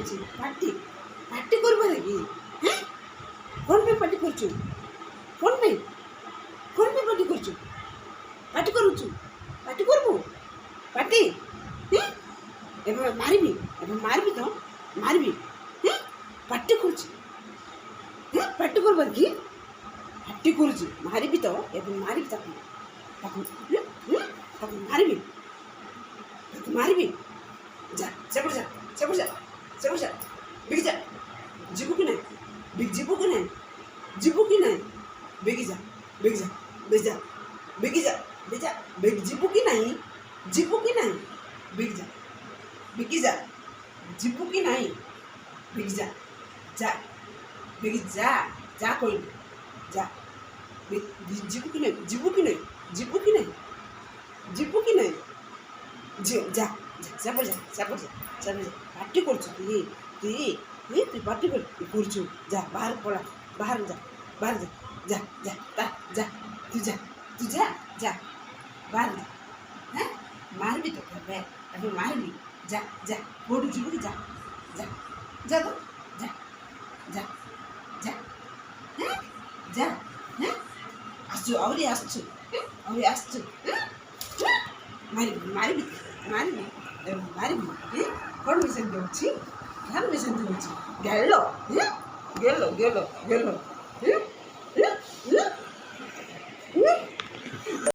ହେଇଛି ପାଟି ପାଟି କରିବାରେ କି କ'ଣ ପାଇଁ ପାଟି କରୁଛୁ କ'ଣ ପାଇଁ ପାଟି କରୁଛୁ ପାଟି କରୁଛୁ ପାଟି କରିବୁ ପାଟି ଏବେ ମାରିବି ତ ମାରିବି ପାଟି କରୁଛି ପାଟି করবার কি পাটি করছি মারিবি তো এবং মারিবি তাকে মারিবি যা সেপড়ে যা বেগে যা ଯିବୁ କି ନାହିଁ ଯିବୁ କି ନାହିଁ ବେଗି ଯା ଯିବୁ କି ନାହିଁ ବେଗି ଯା ଯିବୁ କି ନାହିଁ ବେଗି ଯା ଯା କହିଲି ଯା ଯିବୁ କି ନାହିଁ ଯା ସେପଟେ ପାଟି କରୁଛୁ তুই পাটি করছু যা বাহার পড়া বাহার যা বাহার হ্যাঁ মারবি তো এখন মারবি যা কোটি ଯିବୁ କି যা তো যা আসছু আହୁରି আসছু ମାରିବି କ'ଣ ବି ସେମିତି ହେଉଛି ଗେଲ